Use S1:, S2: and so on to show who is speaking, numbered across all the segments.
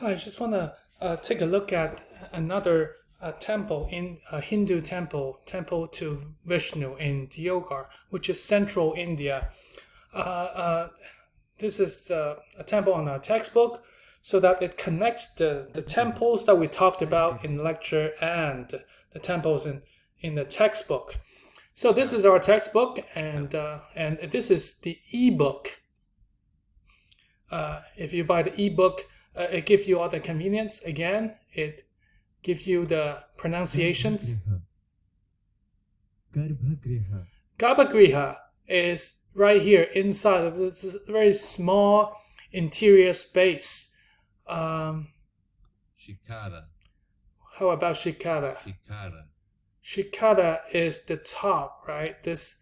S1: I just want to take a look at another temple in a Hindu temple to Vishnu in Deogarh, which is central India. Uh, uh, this is a temple on a textbook so that it connects the temples that we talked about in lecture and the temples in the textbook. So this is our textbook, and this is the ebook. If you buy the ebook, it gives you all the convenience. Again, it gives you the pronunciations. Garbhagriha is right here inside of this very small interior space.
S2: Shikara.
S1: How about Shikara?
S2: Shikara.
S1: Shikara is the top, right? This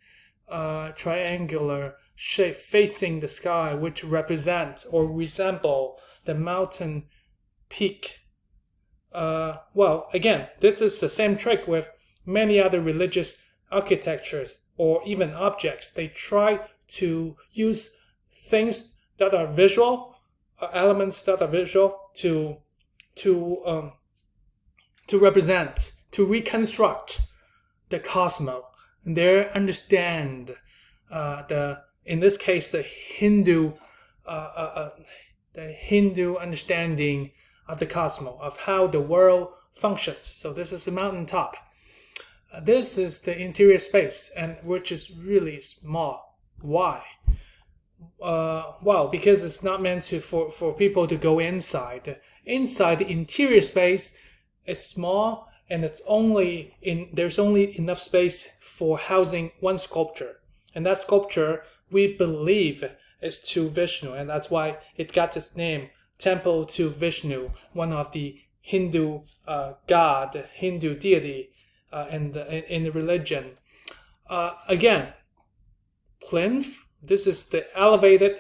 S1: triangular shape facing the sky, which represents or resemble the mountain peak. Well, again, this is the same trick with many other religious architectures or even objects. They try to use things that are visual, elements that are visual to represent, to reconstruct the cosmos. And they understand in this case the Hindu understanding of the cosmos, of how the world functions. So this is the mountaintop. This is the interior space, and which is really small. Why? Well, because it's not meant for people to go inside. Inside the interior space, it's small, and there's only enough space for housing one sculpture, and that sculpture we believe is to Vishnu, and that's why it got its name, Temple to Vishnu, one of the Hindu god, Hindu deity in the religion. Again, plinth. This is the elevated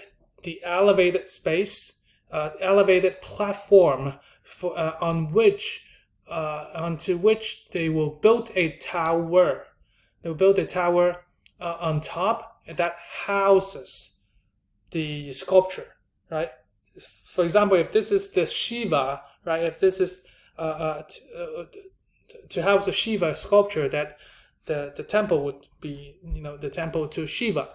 S1: space, elevated platform onto which they will build a tower. They will build a tower on top that houses the sculpture, right? For example, if this is the Shiva, right? If this is to house the Shiva sculpture, that the temple would be, the temple to Shiva.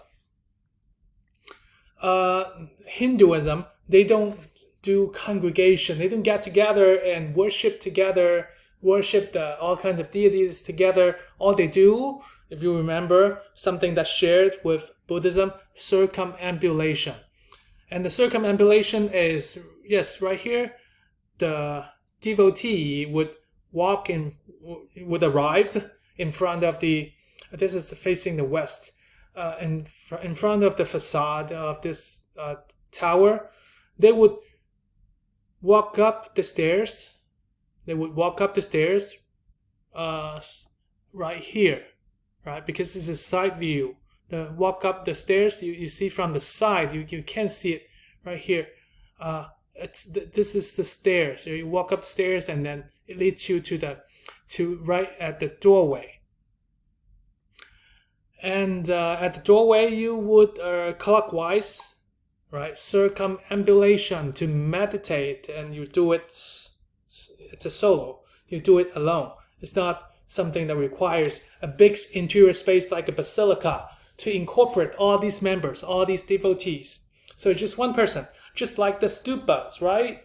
S1: Hinduism, they don't do congregation. They don't get together and worship together, worship all kinds of deities together. All they do, if you remember, something that's shared with Buddhism, circumambulation. And the circumambulation is, yes, right here, the devotee would arrive in front of this is facing the west, in front of the facade of this tower. They would walk up the stairs. Right here, right? Because this is side view. Walk up the stairs, you see from the side, you can't see it right here. This is the stairs. You walk up the stairs, and then it leads you to right at the doorway. And at the doorway, you would clockwise, right, circumambulation to meditate, and you do it. It's a solo. You do it alone. It's not something that requires a big interior space like a basilica to incorporate all these members, all these devotees. So it's just one person, just like the stupas, right?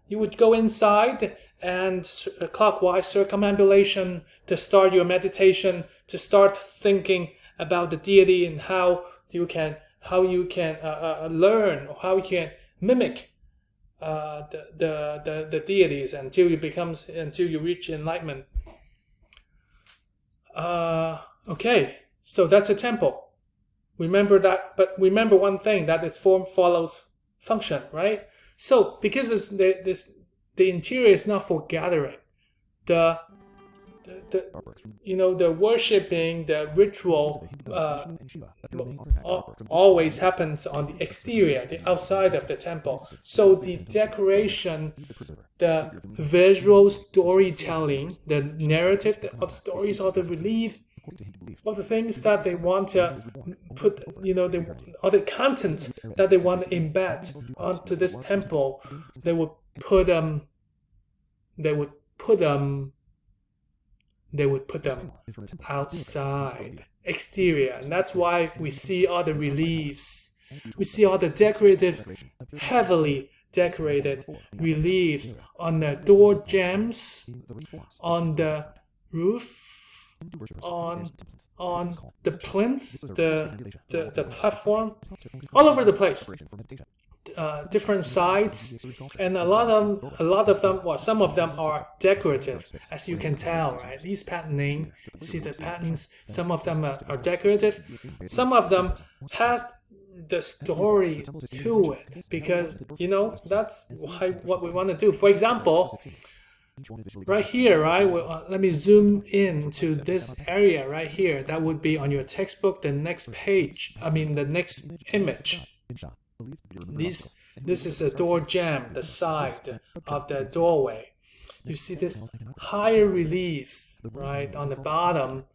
S1: You would go inside and clockwise circumambulation to start your meditation, to start thinking about the deity and how you can learn, or how you can mimic the deities until you reach enlightenment. Okay, so that's a temple. Remember that, but remember one thing, that its form follows function, right? So because the interior is not for gathering, the worshipping, the ritual always happens on the exterior, the outside of the temple. So the decoration, the visual storytelling, the narrative of stories, or the relief, all the things that they want to put, all the content that they want to embed onto this temple, they will put them outside, exterior, and that's why we see all the reliefs. We see all the decorative, heavily decorated reliefs on the door jambs, on the roof, on the plinth, the platform, all over the place. Different sides, and a lot of them, well, some of them are decorative, as you can tell, right? These patterning, see the patterns, some of them are decorative, some of them has the story to it, because that's what we want to do. For example, right here, right? Let me zoom in to this area right here. That would be on your textbook, the next page. I mean, the next image. This is the door jamb, the side of the doorway. You see this higher reliefs, right, on the bottom,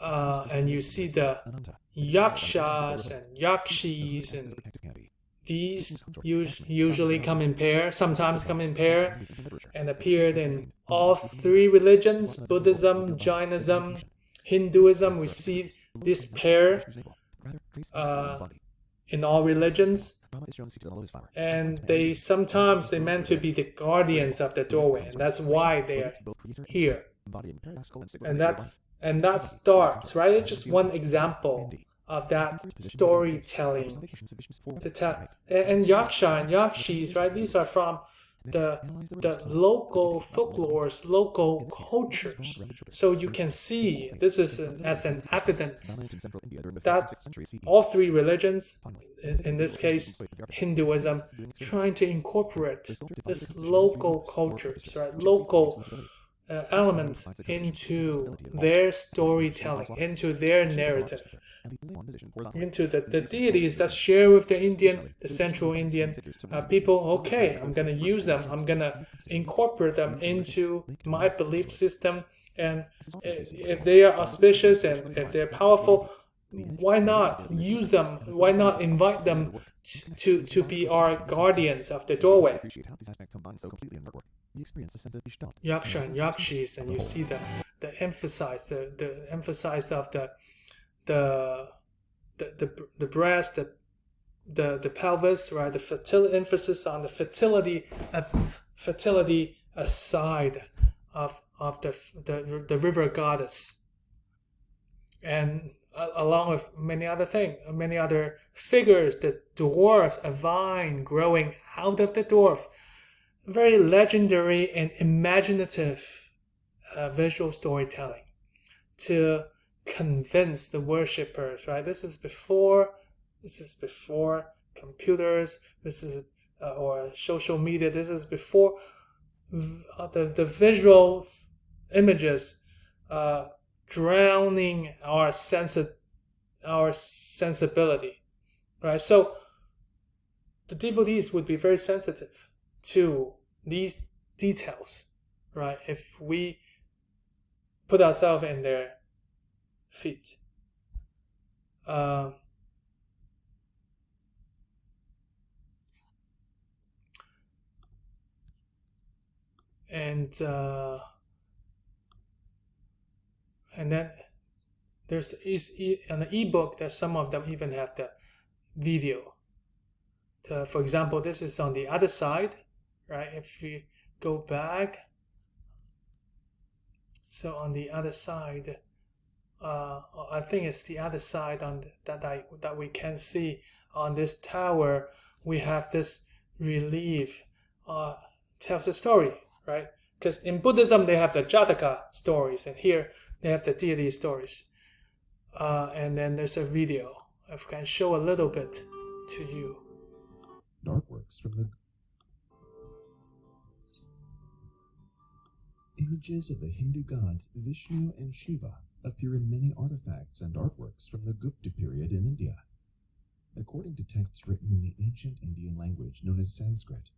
S1: and you see the yakshas and yakshis, and these usually come in pair, sometimes come in pair, and appeared in all three religions, Buddhism, Jainism, Hinduism. We see this pair in all religions, and they meant to be the guardians of the doorway, and that's why they're here. And that starts, right? It's just one example of that storytelling. And yaksha and yakshis, right? These are from the local folklores, local cultures. So you can see this is as an evidence that all three religions, in this case Hinduism, trying to incorporate this local cultures, right? Local elements into their storytelling, into their narrative, into the deities that share with the Central Indian people. Okay, I'm going to use them. I'm going to incorporate them into my belief system. And if they are auspicious and if they're powerful, why not use them? Why not invite them to be our guardians of the doorway? Yaksha and yakshis, and you see the emphasis, the emphasis of the breast, the pelvis, right? The fertility, emphasis on the fertility side of the river goddess, and along with many other figures, the dwarf, a vine growing out of the dwarf. Very legendary and imaginative visual storytelling to convince the worshippers, right? This is before computers. This is or social media. This is before the visual images drowning our sensibility, right? So the devotees would be very sensitive to these details, right? If we put ourselves in their feet. And then there's an ebook that some of them even have the video. For example, this is on the other side, right? If we go back, so on the other side, I think it's the other side on that we can see on this tower. We have this relief, tells a story, right? Because in Buddhism they have the Jataka stories, and here they have the deity stories. And then there's a video. I can show a little bit to you.
S2: Artworks from the images of the Hindu gods Vishnu and Shiva appear in many artifacts and artworks from the Gupta period in India. According to texts written in the ancient Indian language known as Sanskrit,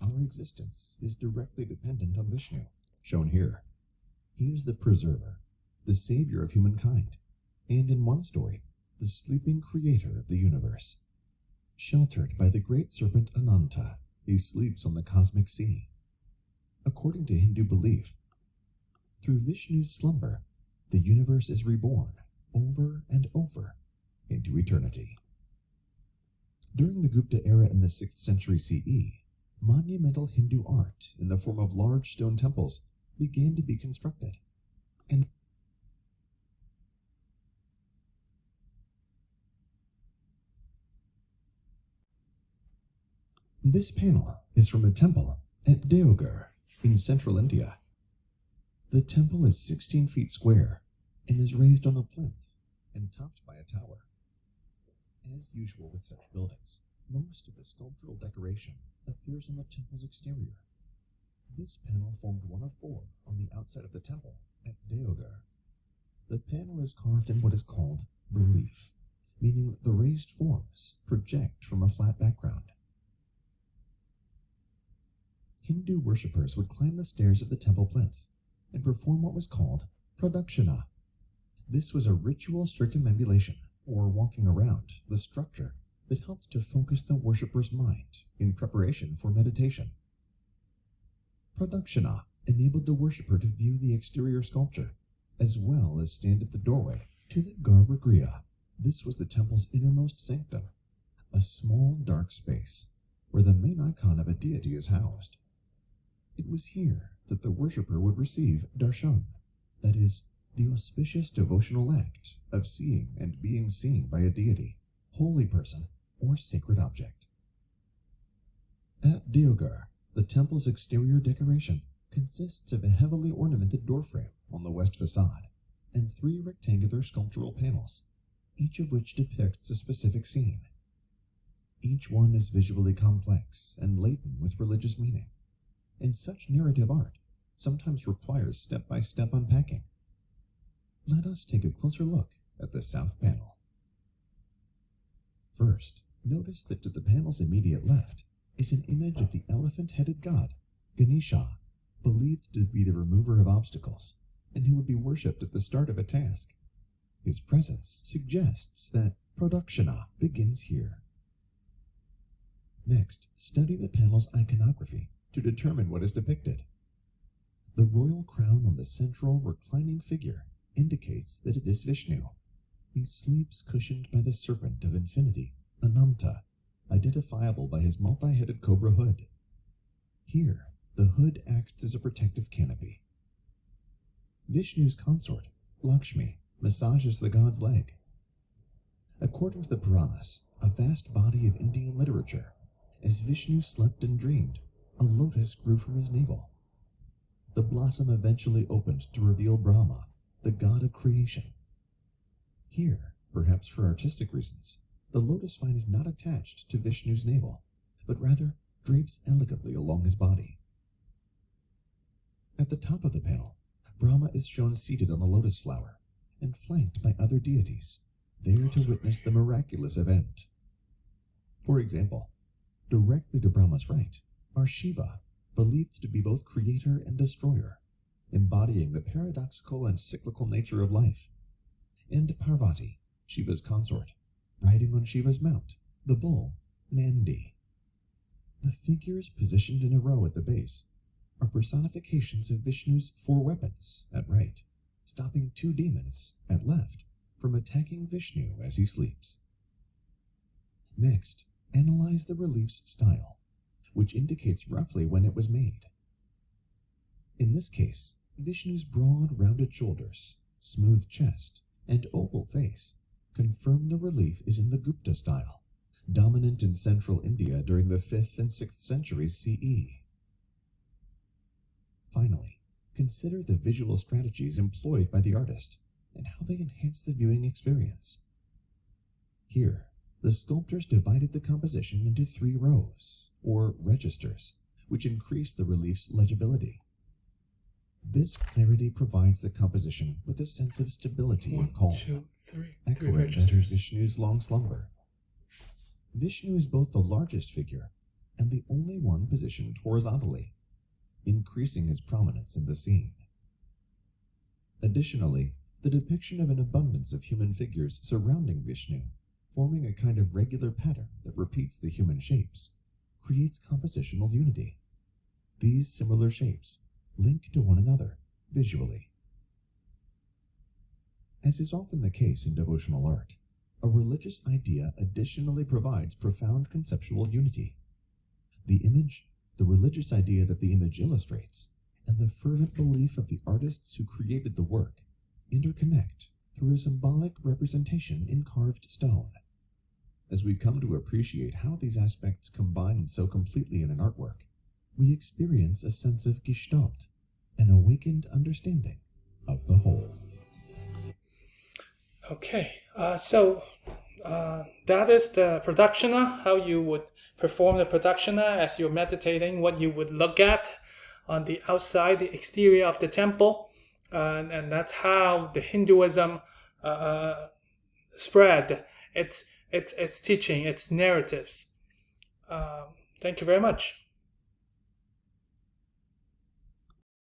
S2: our existence is directly dependent on Vishnu, shown here. He is the preserver, the savior of humankind, and in one story, the sleeping creator of the universe. Sheltered by the great serpent Ananta he sleeps on the cosmic sea. According to Hindu belief, through Vishnu's slumber, the universe is reborn over and over into eternity. During the Gupta era in the 6th century CE, monumental Hindu art in the form of large stone temples began to be constructed, and this panel is from a temple at Deogarh in central India. The temple is 16 feet square and is raised on a plinth and topped by a tower. As usual with such buildings, most of the sculptural decoration appears on the temple's exterior. This panel formed one of four on the outside of the temple at Deogarh. The panel is carved in what is called relief, meaning the raised forms project from a flat background. Hindu worshippers would climb the stairs of the temple plinth and perform what was called pradakshina. This was a ritual circumambulation, or walking around, the structure that helped to focus the worshipper's mind in preparation for meditation. Pradakshina enabled the worshipper to view the exterior sculpture, as well as stand at the doorway to the garbhagriha. This was the temple's innermost sanctum, a small dark space where the main icon of a deity is housed. It was here that the worshipper would receive darshan, that is, the auspicious devotional act of seeing and being seen by a deity, holy person, or sacred object. At Deogarh, the temple's exterior decoration consists of a heavily ornamented doorframe on the west facade and 3 rectangular sculptural panels, each of which depicts a specific scene. Each one is visually complex and laden with religious meaning, and such narrative art sometimes requires step-by-step unpacking. Let us take a closer look at the south panel. First, notice that to the panel's immediate left is an image of the elephant-headed god, Ganesha, believed to be the remover of obstacles, and who would be worshipped at the start of a task. His presence suggests that pradakshina begins here. Next, study the panel's iconography to determine what is depicted. The royal crown on the central reclining figure indicates that it is Vishnu. He sleeps cushioned by the serpent of infinity, Ananta, identifiable by his multi-headed cobra hood. Here, the hood acts as a protective canopy. Vishnu's consort, Lakshmi, massages the god's leg. According to the Puranas, a vast body of Indian literature, as Vishnu slept and dreamed, a lotus grew from his navel. The blossom eventually opened to reveal Brahma, the god of creation. Here, perhaps for artistic reasons, the lotus vine is not attached to Vishnu's navel, but rather drapes elegantly along his body. At the top of the panel, Brahma is shown seated on a lotus flower and flanked by other deities, there to witness the miraculous event. For example, directly to Brahma's right are Shiva, believed to be both creator and destroyer, embodying the paradoxical and cyclical nature of life, and Parvati, Shiva's consort, riding on Shiva's mount, the bull, Nandi. The figures positioned in a row at the base are personifications of Vishnu's 4 weapons at right, stopping 2 demons at left from attacking Vishnu as he sleeps. Next, analyze the relief's style, which indicates roughly when it was made. In this case, Vishnu's broad, rounded shoulders, smooth chest, and oval face confirm the relief is in the Gupta style, dominant in central India during the 5th and 6th centuries CE. Finally, consider the visual strategies employed by the artist and how they enhance the viewing experience. Here, the sculptors divided the composition into 3 rows, or registers, which increase the relief's legibility. This clarity provides the composition with a sense of stability and calm,
S1: 1, 2, 3, 3
S2: echoing
S1: registers.
S2: Vishnu's long slumber. Vishnu is both the largest figure and the only one positioned horizontally, increasing his prominence in the scene. Additionally, the depiction of an abundance of human figures surrounding Vishnu, forming a kind of regular pattern that repeats the human shapes, creates compositional unity. These similar shapes link to one another visually. As is often the case in devotional art, a religious idea additionally provides profound conceptual unity. The image, the religious idea that the image illustrates, and the fervent belief of the artists who created the work interconnect through a symbolic representation in carved stone. As we come to appreciate how these aspects combine so completely in an artwork, we experience a sense of Gestalt, an awakened understanding of the whole.
S1: Okay, so that is the pradakshina, how you would perform the pradakshina as you're meditating, what you would look at on the outside, the exterior of the temple, and that's how the Hinduism spread its teaching, its narratives. Thank you very much.